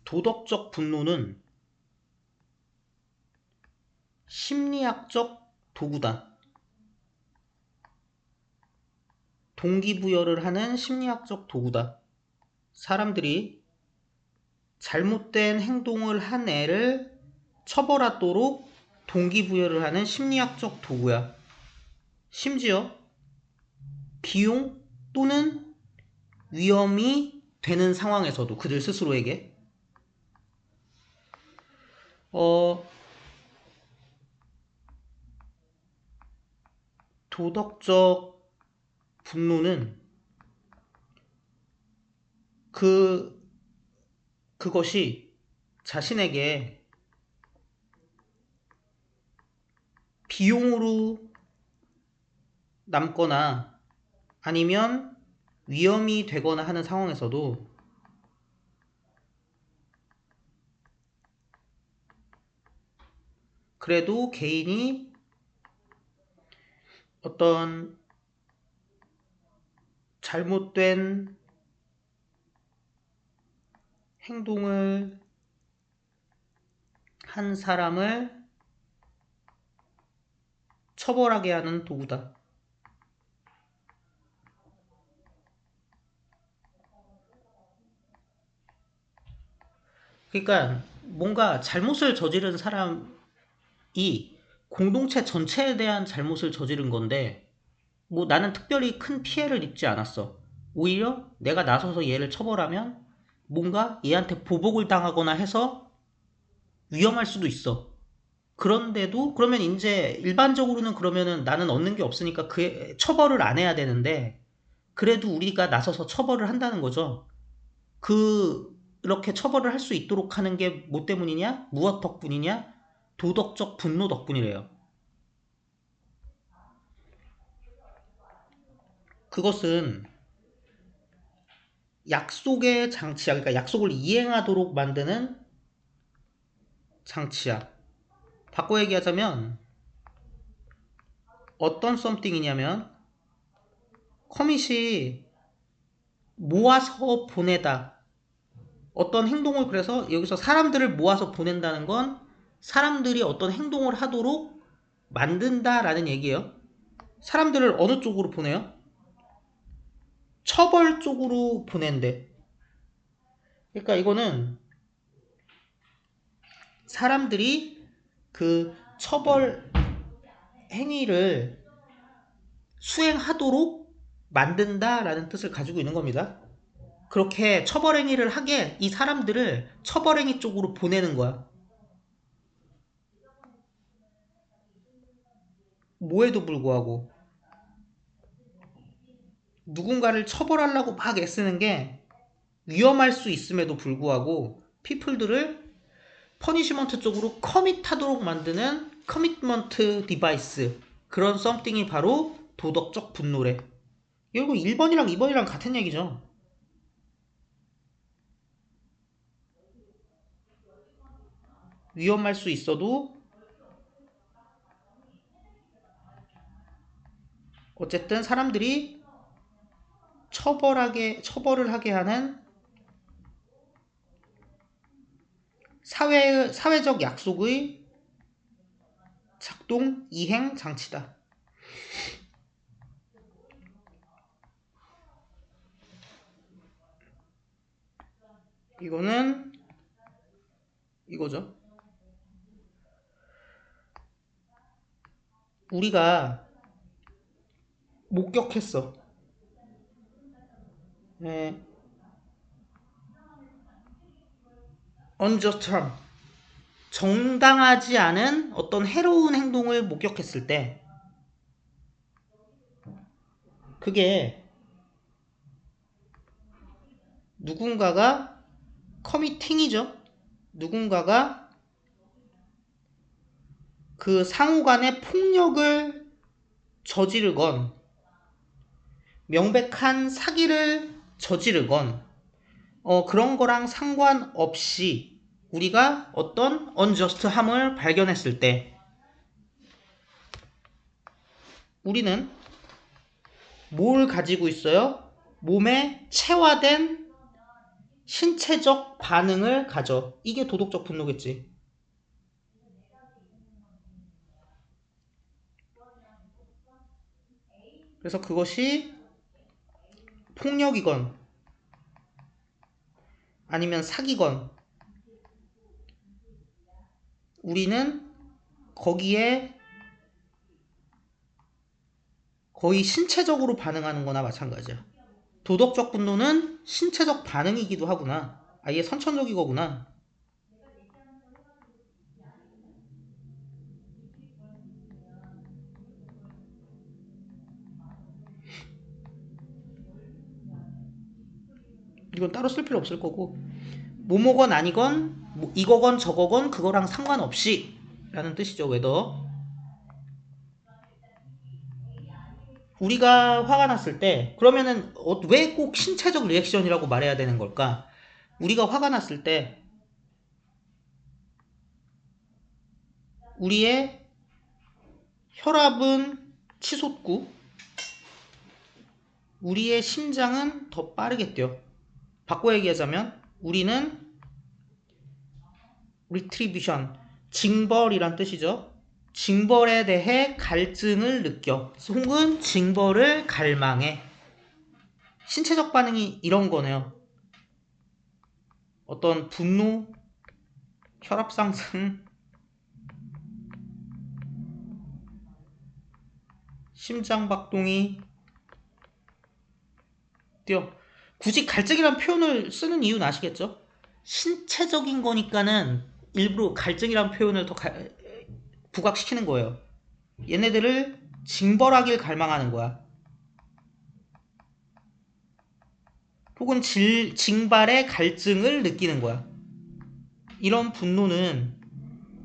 도덕적 분노는 심리학적 도구다. 동기부여를 하는 심리학적 도구다. 사람들이 잘못된 행동을 한 애를 처벌하도록 동기부여를 하는 심리학적 도구야. 심지어 비용 또는 위험이 되는 상황에서도 그들 스스로에게 도덕적 분노는 그것이 자신에게 비용으로 남거나 아니면 위험이 되거나 하는 상황에서도 그래도 개인이 어떤 잘못된 행동을 한 사람을 처벌하게 하는 도구다. 그러니까 뭔가 잘못을 저지른 사람이 공동체 전체에 대한 잘못을 저지른 건데 뭐 나는 특별히 큰 피해를 입지 않았어. 오히려 내가 나서서 얘를 처벌하면 뭔가 얘한테 보복을 당하거나 해서 위험할 수도 있어. 그런데도 그러면 이제 일반적으로는 그러면은 나는 얻는 게 없으니까 그 처벌을 안 해야 되는데 그래도 우리가 나서서 처벌을 한다는 거죠. 이렇게 처벌을 할 수 있도록 하는 게 뭐 때문이냐? 무엇 덕분이냐? 도덕적 분노 덕분이래요. 그것은 약속의 장치야. 그러니까 약속을 이행하도록 만드는 장치야. 바꿔 얘기하자면 어떤 썸띵이냐면 커밋이 모아서 보내다. 어떤 행동을 그래서 여기서 사람들을 모아서 보낸다는 건 사람들이 어떤 행동을 하도록 만든다라는 얘기예요. 사람들을 어느 쪽으로 보내요? 처벌 쪽으로 보낸대. 그러니까 이거는 사람들이 그 처벌 행위를 수행하도록 만든다라는 뜻을 가지고 있는 겁니다. 그렇게 처벌 행위를 하게 이 사람들을 처벌 행위 쪽으로 보내는 거야. 뭐에도 불구하고 누군가를 처벌하려고 막 애쓰는 게 위험할 수 있음에도 불구하고 피플들을 퍼니시먼트 쪽으로 커밋하도록 만드는 커미트먼트 디바이스, 그런 썸띵이 바로 도덕적 분노래. 이거 1번이랑 2번이랑 같은 얘기죠. 위험할 수 있어도 어쨌든 사람들이 처벌을 하게 하는 사회적 약속의 작동 이행 장치다. 이거는 이거죠. 우리가 목격했어. 네. unjust harm, 정당하지 않은 어떤 해로운 행동을 목격했을 때 그게 누군가가 커미팅이죠. 누군가가 그 상호 간의 폭력을 저지르건 명백한 사기를 저지르건 그런 거랑 상관없이 우리가 어떤 unjust함을 발견했을 때 우리는 뭘 가지고 있어요? 몸에 체화된 신체적 반응을 가져. 이게 도덕적 분노겠지. 그래서 그것이 폭력이건 아니면 사기건 우리는 거기에 거의 신체적으로 반응하는 거나 마찬가지야. 도덕적 분노는 신체적 반응이기도 하구나. 아예 선천적이거구나. 이건 따로 쓸 필요 없을 거고 뭐뭐건 아니건 뭐 이거건 저거건 그거랑 상관없이 라는 뜻이죠. 웨더. 우리가 화가 났을 때 그러면은 왜 꼭 신체적 리액션이라고 말해야 되는 걸까? 우리가 화가 났을 때 우리의 혈압은 치솟고 우리의 심장은 더 빠르게 뛰어. 바꿔 얘기하자면 우리는 retribution, 징벌이란 뜻이죠. 징벌에 대해 갈증을 느껴. 혹은 징벌을 갈망해. 신체적 반응이 이런 거네요. 어떤 분노, 혈압 상승, 심장 박동이 뛰어. 굳이 갈증이란 표현을 쓰는 이유는 아시겠죠? 신체적인 거니까는 일부러 갈증이란 표현을 더 부각시키는 거예요. 얘네들을 징벌하길 갈망하는 거야. 혹은 징발의 갈증을 느끼는 거야. 이런 분노는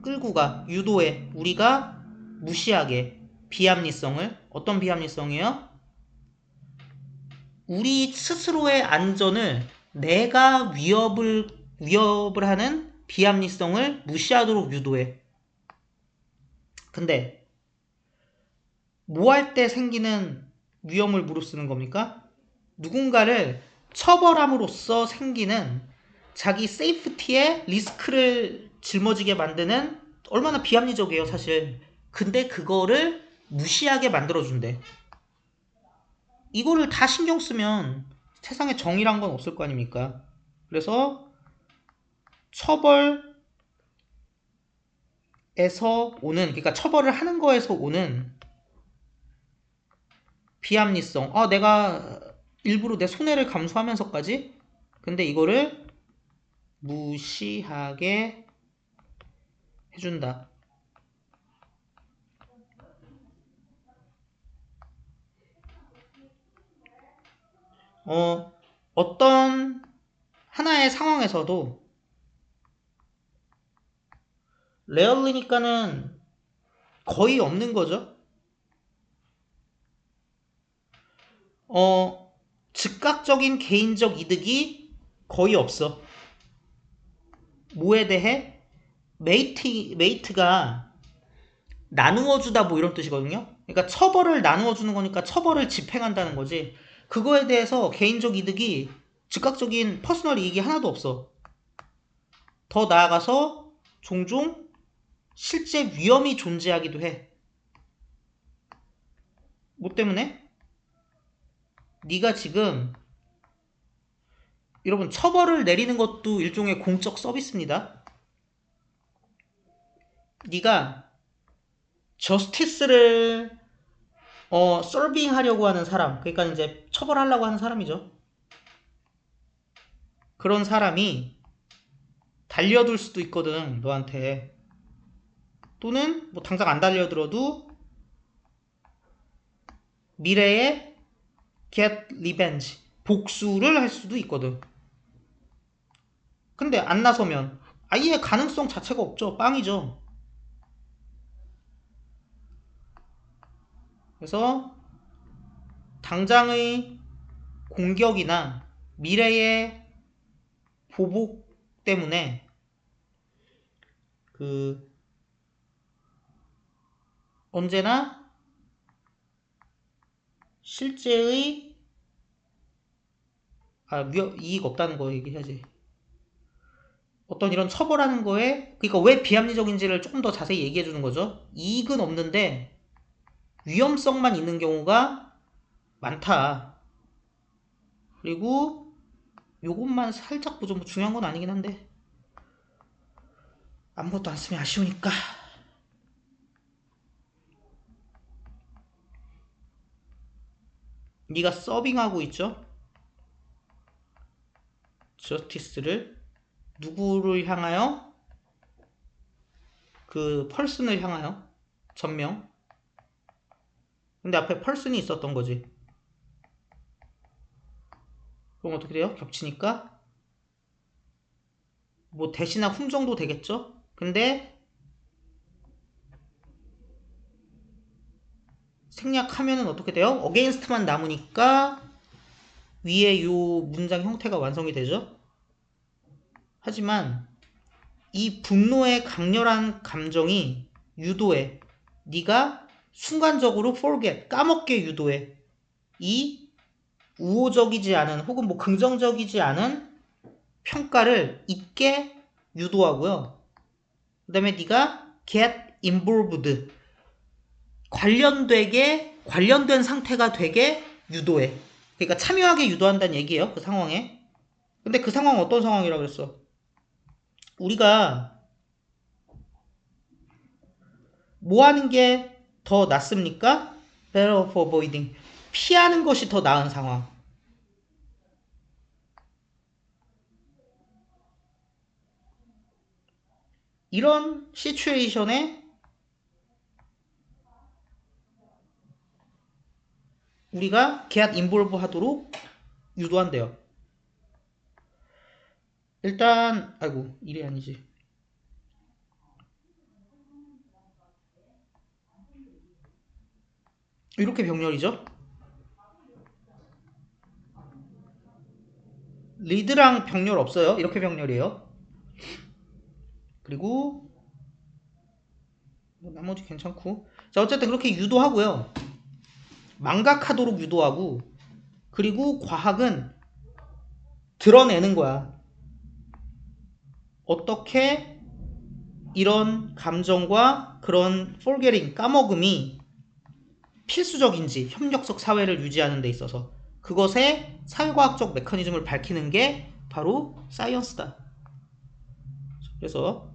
끌고 가, 유도해. 우리가 무시하게 비합리성을. 어떤 비합리성이요? 우리 스스로의 안전을 내가 위협을 하는 비합리성을 무시하도록 유도해. 근데 뭐 할 때 생기는 위험을 무릅쓰는 겁니까? 누군가를 처벌함으로써 생기는 자기 세이프티에 리스크를 짊어지게 만드는 얼마나 비합리적이에요, 사실. 근데 그거를 무시하게 만들어준대. 이거를 다 신경 쓰면 세상에 정의란 건 없을 거 아닙니까? 그래서 처벌에서 오는, 그러니까 처벌을 하는 거에서 오는 비합리성. 내가 일부러 내 손해를 감수하면서까지 근데 이거를 무시하게 해준다. 어떤 하나의 상황에서도 레얼리니까는 거의 없는 거죠. 즉각적인 개인적 이득이 거의 없어. 뭐에 대해? 메이트가 나누어주다 뭐 이런 뜻이거든요. 그러니까 처벌을 나누어주는 거니까 처벌을 집행한다는 거지. 그거에 대해서 개인적 이득이 즉각적인 퍼스널 이익이 하나도 없어. 더 나아가서 종종 실제 위험이 존재하기도 해. 뭐 때문에? 네가 지금 여러분 처벌을 내리는 것도 일종의 공적 서비스입니다. 네가 저스티스를 서빙 하려고 하는 사람, 그러니까 이제 처벌하려고 하는 사람이죠. 그런 사람이 달려들 수도 있거든, 너한테. 또는 뭐 당장 안 달려들어도 미래에 get revenge, 복수를 할 수도 있거든. 근데 안 나서면 아예 가능성 자체가 없죠. 빵이죠. 그래서 당장의 공격이나 미래의 보복 때문에 그 언제나 실제의 이익 없다는 거 얘기해야지. 어떤 이런 처벌하는 거에, 그러니까 왜 비합리적인지를 조금 더 자세히 얘기해 주는 거죠. 이익은 없는데 위험성만 있는 경우가 많다. 그리고 요것만 살짝 보죠. 뭐 중요한 건 아니긴 한데 아무것도 안 쓰면 아쉬우니까. 네가 서빙하고 있죠. 저스티스를 누구를 향하여? 그 펄슨을 향하여. 전명. 근데 앞에 펄슨이 있었던 거지. 그럼 어떻게 돼요? 겹치니까 뭐 대시나 훔 정도 되겠죠? 근데 생략하면은 어떻게 돼요? 어게인스트만 남으니까 위에 요 문장 형태가 완성이 되죠? 하지만 이 분노의 강렬한 감정이 유도해. 네가 순간적으로 forget, 까먹게 유도해. 이 우호적이지 않은 혹은 뭐 긍정적이지 않은 평가를 잊게 유도하고요. 그 다음에 네가 get involved, 관련된 상태가 되게 유도해. 그러니까 참여하게 유도한다는 얘기예요. 그 상황에. 근데 그 상황은 어떤 상황이라고 그랬어? 우리가 뭐 하는 게 더 낫습니까? Better for avoiding. 피하는 것이 더 나은 상황. 이런 시츄에이션에 우리가 get involve 하도록 유도한대요. 일단 아이고 일이 아니지. 이렇게 병렬이죠. 리드랑 병렬 없어요. 이렇게 병렬이에요. 그리고 뭐 나머지 괜찮고. 자 어쨌든 그렇게 유도하고요. 망각하도록 유도하고. 그리고 과학은 드러내는 거야. 어떻게 이런 감정과 그런 forgetting, 까먹음이 필수적인지 협력적 사회를 유지하는 데 있어서 그것의 사회과학적 메커니즘을 밝히는 게 바로 사이언스다. 그래서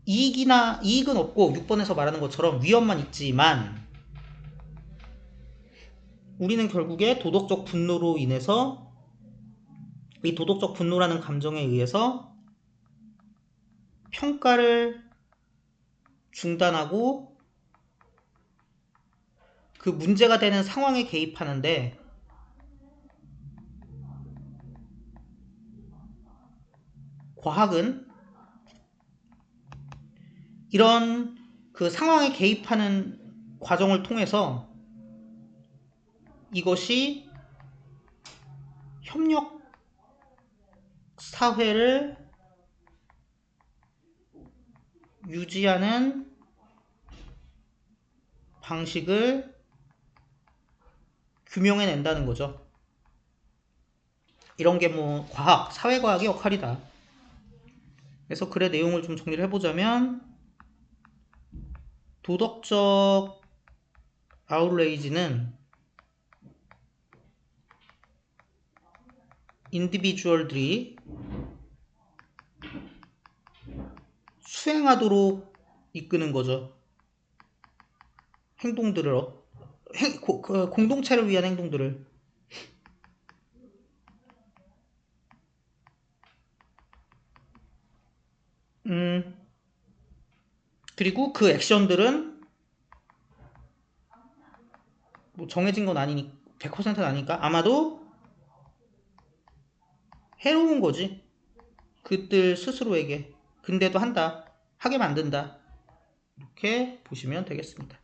이익은 없고 6번에서 말하는 것처럼 위험만 있지만 우리는 결국에 도덕적 분노로 인해서 이 도덕적 분노라는 감정에 의해서 평가를 중단하고 그 문제가 되는 상황에 개입하는데 과학은 이런 그 상황에 개입하는 과정을 통해서 이것이 협력 사회를 유지하는 방식을 규명해낸다는 거죠. 이런 게 뭐 과학, 사회과학의 역할이다. 그래서 글의 내용을 좀 정리를 해보자면 도덕적 아웃레이지는 인디비주얼들이 수행하도록 이끄는 거죠. 행동들을 공동체를 위한 행동들을. 그리고 그 액션들은 뭐 정해진 건 아니니 100%는 아니니까 아마도 해로운 거지. 그들 스스로에게. 근데도 한다. 하게 만든다. 이렇게 보시면 되겠습니다.